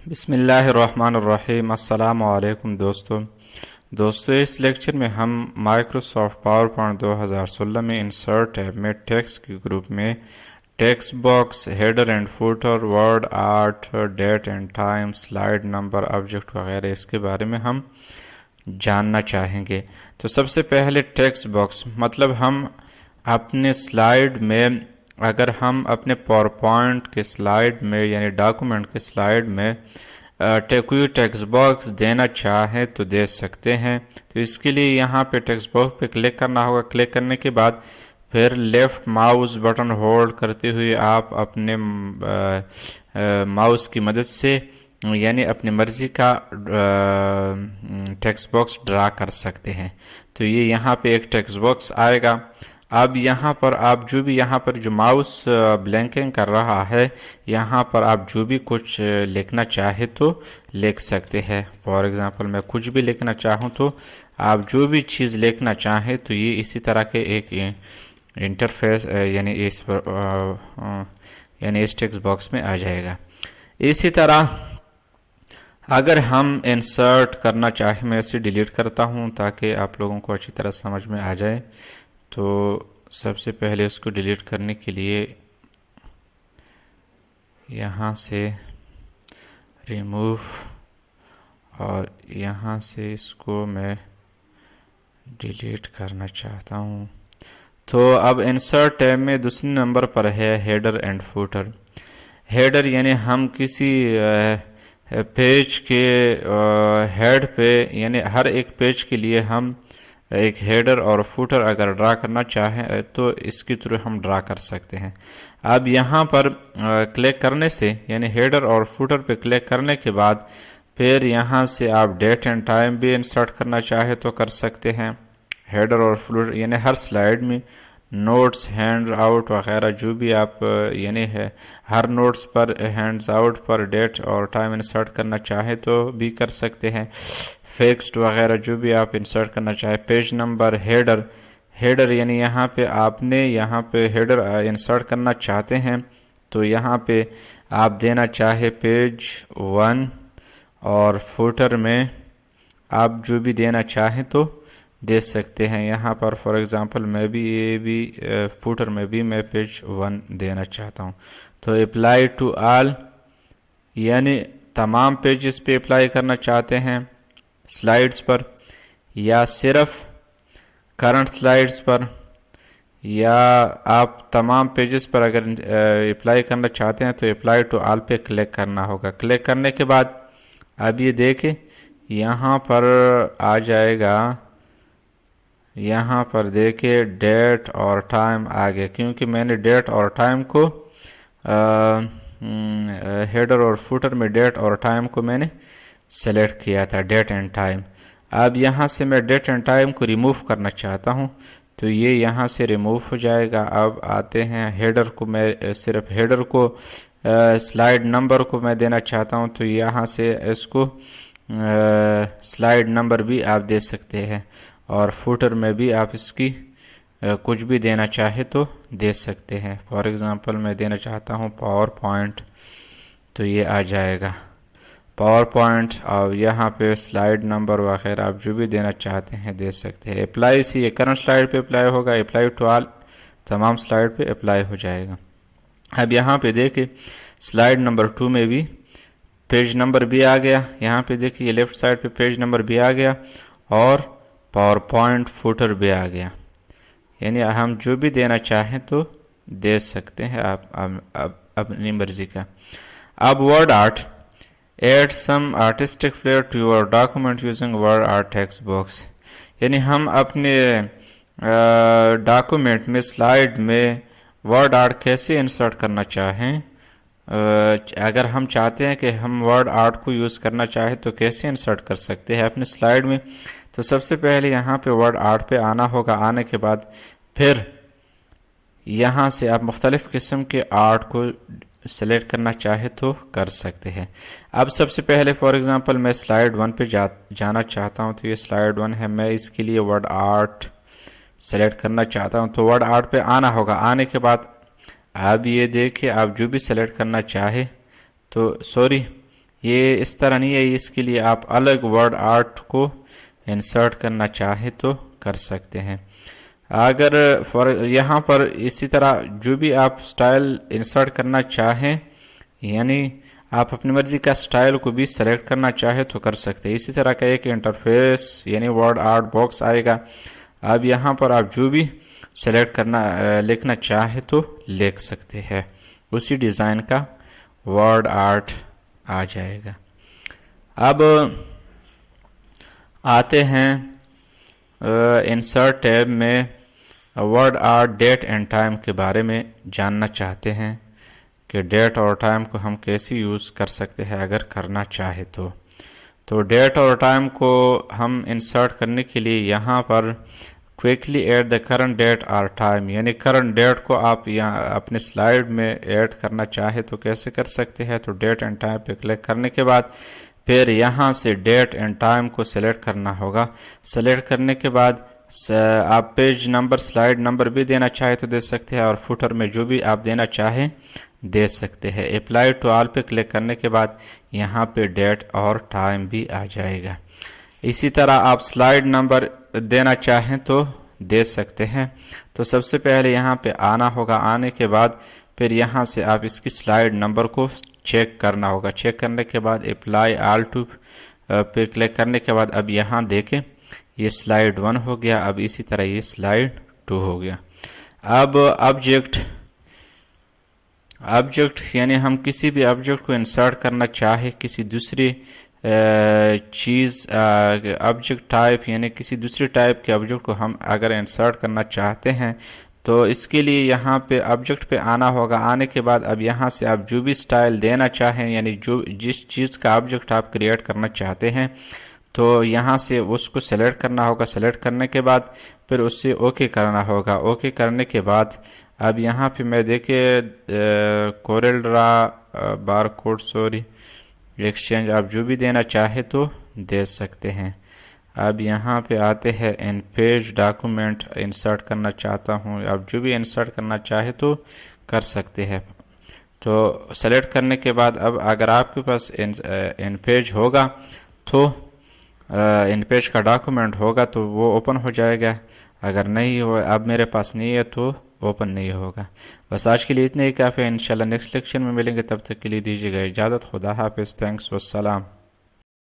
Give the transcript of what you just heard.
بسم اللہ الرحمن الرحیم۔ السلام علیکم دوستو اس لیکچر میں ہم مائکروسافٹ پاور پوائنٹ 2016 میں انسرٹ ٹیب میں ٹیکسٹ کے گروپ میں text box, header and footer, word art, date and time, slide number, object وغیرہ اس کے بارے میں ہم جاننا چاہیں گے۔ تو سب سے پہلے ٹیکسٹ باکس مطلب ہم اپنے سلائیڈ میں، اگر ہم اپنے پاور پوائنٹ کے سلائیڈ میں یعنی ڈاکومنٹ کے سلائیڈ میں کوئی ٹیکسٹ باکس دینا چاہیں تو دے سکتے ہیں۔ تو اس کے لیے یہاں پہ ٹیکسٹ باکس پہ کلک کرنا ہوگا۔ کلک کرنے کے بعد پھر لیفٹ ماؤس بٹن ہولڈ کرتے ہوئے آپ اپنے ماؤس کی مدد سے یعنی اپنی مرضی کا ٹیکسٹ باکس ڈرا کر سکتے ہیں۔ تو یہ یہاں پہ ایک ٹیکسٹ باکس آئے گا۔ اب یہاں پر آپ یہاں پر جو ماؤس بلنکنگ کر رہا ہے، یہاں پر آپ جو بھی کچھ لکھنا چاہے تو لکھ سکتے ہیں۔ فار ایگزامپل میں کچھ بھی لکھنا چاہوں تو آپ جو بھی چیز لکھنا چاہیں تو یہ اسی طرح کے ایک انٹرفیس یعنی اس ٹیکسٹ باکس میں آ جائے گا۔ اسی طرح اگر ہم انسرٹ کرنا چاہیں، میں اسے ڈیلیٹ کرتا ہوں تاکہ آپ لوگوں کو اچھی طرح سمجھ میں آ جائے۔ تو سب سے پہلے اس کو ڈیلیٹ کرنے کے لیے یہاں سے ریموو اور یہاں سے اس کو میں ڈیلیٹ کرنا چاہتا ہوں۔ تو اب انسرٹ ٹیب میں دوسرے نمبر پر ہے ہیڈر اینڈ فوٹر۔ ہیڈر یعنی ہم کسی پیج کے ہیڈ پہ یعنی ہر ایک پیج کے لیے ہم ایک ہیڈر اور فوٹر اگر ڈرا کرنا چاہیں تو اس کے تھرو ہم ڈرا کر سکتے ہیں۔ اب یہاں پر کلک کرنے سے یعنی ہیڈر اور فوٹر پہ کلک کرنے کے بعد پھر یہاں سے آپ ڈیٹ اینڈ ٹائم بھی انسرٹ کرنا چاہے تو کر سکتے ہیں۔ ہیڈر اور فوٹر یعنی ہر سلائیڈ میں نوٹس، ہینڈ آؤٹ وغیرہ جو بھی آپ یعنی ہر نوٹس پر ہینڈز آؤٹ پر ڈیٹ اور ٹائم انسرٹ کرنا چاہیں تو بھی کر سکتے ہیں۔ فیکسٹ وغیرہ جو بھی آپ انسرٹ کرنا چاہیں۔ پیج نمبر، ہیڈر یعنی یہاں پہ آپ نے یہاں پہ ہیڈر انسرٹ کرنا چاہتے ہیں تو یہاں پہ آپ دینا چاہے پیج 1 اور فوٹر میں آپ جو بھی دینا چاہیں تو دے سکتے ہیں۔ یہاں پر فار ایگزامپل میں بھی فوٹر میں بھی میں پیج 1 دینا چاہتا ہوں۔ تو اپلائی ٹو آل یعنی تمام پیجز پہ اپلائی کرنا چاہتے ہیں سلائیڈز پر، یا صرف کرنٹ سلائیڈز پر، یا آپ تمام پیجز پر اگر اپلائی کرنا چاہتے ہیں تو اپلائی ٹو آل پہ کلک کرنا ہوگا۔ کلک کرنے کے بعد اب یہ دیکھیں یہاں پر آ جائے گا، یہاں پر دیکھیں ڈیٹ اور ٹائم آ گیا کیونکہ میں نے ڈیٹ اور ٹائم کو ہیڈر اور فوٹر میں ڈیٹ اور ٹائم کو میں نے سلیکٹ کیا تھا، ڈیٹ اینڈ ٹائم۔ اب یہاں سے میں ڈیٹ اینڈ ٹائم کو ریموو کرنا چاہتا ہوں تو یہ یہاں سے ریموو ہو جائے گا۔ اب آتے ہیں ہیڈر کو، میں صرف ہیڈر کو سلائیڈ نمبر کو میں دینا چاہتا ہوں تو یہاں سے اس کو سلائیڈ نمبر بھی آپ دے سکتے ہیں، اور فوٹر میں بھی آپ اس کی کچھ بھی دینا چاہے تو دے سکتے ہیں۔ فار ایگزامپل میں دینا چاہتا ہوں پاور پوائنٹ تو یہ آ جائے گا پاور پوائنٹ، اور یہاں پہ سلائیڈ نمبر وغیرہ آپ جو بھی دینا چاہتے ہیں دے سکتے ہیں۔ اپلائی سے یہ کرنٹ سلائیڈ پہ اپلائی ہوگا، اپلائی ٹو آل تمام سلائیڈ پہ اپلائی ہو جائے گا۔ اب یہاں پہ دیکھیں سلائیڈ نمبر 2 میں بھی پیج نمبر بھی آ گیا، یہاں پہ دیکھیں یہ لیفٹ سائڈ پہ پیج نمبر بھی آ گیا اور پاور پوائنٹ فوٹر بھی آ گیا، یعنی ہم جو بھی دینا چاہیں تو دے سکتے ہیں آپ اپنی مرضی کا۔ اب word art, add some artistic flair to your document using word art text box, یعنی ہم اپنے ڈاکومنٹ میں سلائیڈ میں ورڈ آرٹ کیسے انسرٹ کرنا چاہیں، اگر ہم چاہتے ہیں کہ ہم ورڈ آرٹ کو یوز کرنا چاہیں تو کیسے انسرٹ کر سکتے ہیں اپنے سلائیڈ میں۔ تو سب سے پہلے یہاں پہ ورڈ آرٹ پہ آنا ہوگا۔ آنے کے بعد پھر یہاں سے آپ مختلف قسم کے آرٹ کو سلیکٹ کرنا چاہے تو کر سکتے ہیں۔ اب سب سے پہلے فار ایگزامپل میں سلائیڈ 1 پہ جانا چاہتا ہوں تو یہ سلائیڈ 1 ہے، میں اس کے لیے ورڈ آرٹ سلیکٹ کرنا چاہتا ہوں تو ورڈ آرٹ پہ آنا ہوگا۔ آنے کے بعد اب یہ دیکھیں آپ جو بھی سلیکٹ کرنا چاہے تو یہ اس طرح نہیں ہے، اس کے لیے آپ الگ ورڈ آرٹ کو انسرٹ کرنا چاہیں تو کر سکتے ہیں. اگر یہاں پر اسی طرح جو بھی آپ سٹائل انسرٹ کرنا چاہیں، یعنی آپ اپنی مرضی کا سٹائل کو بھی سلیکٹ کرنا چاہیں تو کر سکتے ہیں. اسی طرح کا ایک انٹرفیس یعنی ورڈ آرٹ باکس آئے گا. اب یہاں پر آپ جو بھی سلیکٹ لکھنا چاہیں تو لکھ سکتے ہیں، اسی ڈیزائن کا ورڈ آرٹ آ جائے گا. اب آتے ہیں انسرٹ ٹیب میں. Word art date and time کے بارے میں جاننا چاہتے ہیں کہ ڈیٹ اور ٹائم کو ہم کیسے یوز کر سکتے ہیں اگر کرنا چاہے تو ڈیٹ اور ٹائم کو ہم انسرٹ کرنے کے لیے یہاں پر quickly add the current date اور ٹائم، یعنی کرنٹ ڈیٹ کو آپ یہاں اپنے سلائیڈ میں ایڈ کرنا چاہے تو کیسے کر سکتے ہیں. تو ڈیٹ اینڈ ٹائم پہ کلک کرنے کے بعد پھر یہاں سے ڈیٹ اینڈ ٹائم کو سلیکٹ کرنا ہوگا. سلیکٹ کرنے کے بعد آپ پیج نمبر سلائیڈ نمبر بھی دینا چاہے تو دے سکتے ہیں، اور فوٹر میں جو بھی آپ دینا چاہیں دے سکتے ہیں. اپلائی ٹو آل پہ کلک کرنے کے بعد یہاں پہ ڈیٹ اور ٹائم بھی آ جائے گا. اسی طرح آپ سلائیڈ نمبر دینا چاہیں تو دے سکتے ہیں. تو سب سے پہلے یہاں پہ آنا ہوگا. آنے کے بعد پھر یہاں سے آپ اس کی سلائیڈ نمبر کو چیک کرنا ہوگا. چیک کرنے کے بعد اپلائی آل ٹو پہ کلک کرنے کے بعد اب یہاں دیکھیں یہ سلائیڈ 1 ہو گیا. اب اسی طرح یہ سلائیڈ 2 ہو گیا. اب آبجیکٹ یعنی ہم کسی بھی آبجیکٹ کو انسرٹ کرنا چاہے کسی دوسری چیز آبجیکٹ ٹائپ یعنی کسی دوسری ٹائپ کے آبجیکٹ کو ہم اگر انسرٹ کرنا چاہتے ہیں تو اس کے لیے یہاں پہ آبجیکٹ پہ آنا ہوگا. آنے کے بعد اب یہاں سے آپ جو بھی سٹائل دینا چاہیں یعنی جس چیز کا آبجیکٹ آپ کریٹ کرنا چاہتے ہیں تو یہاں سے اس کو سلیکٹ کرنا ہوگا. سلیکٹ کرنے کے بعد پھر اس سے اوکے کرنا ہوگا. اوکے کرنے کے بعد اب یہاں پہ میں دیکھیں کورل ڈرا بار کوڈ ایکسچینج آپ جو بھی دینا چاہے تو دے سکتے ہیں. اب یہاں پہ آتے ہیں ان پیج ڈاکومنٹ انسرٹ کرنا چاہتا ہوں. آپ جو بھی انسرٹ کرنا چاہے تو کر سکتے ہیں. تو سلیکٹ کرنے کے بعد اب اگر آپ کے پاس ان پیج ہوگا تو ان پیج کا ڈاکومنٹ ہوگا تو وہ اوپن ہو جائے گا. اگر نہیں ہو اب میرے پاس نہیں ہے تو اوپن نہیں ہوگا. بس آج کے لیے اتنے ہی کافی ہے. انشاءاللہ نیکسٹ لیکچر میں ملیں گے. تب تک کے لیے دیجیے گا اجازت. خدا حافظ. تھینکس والسلام.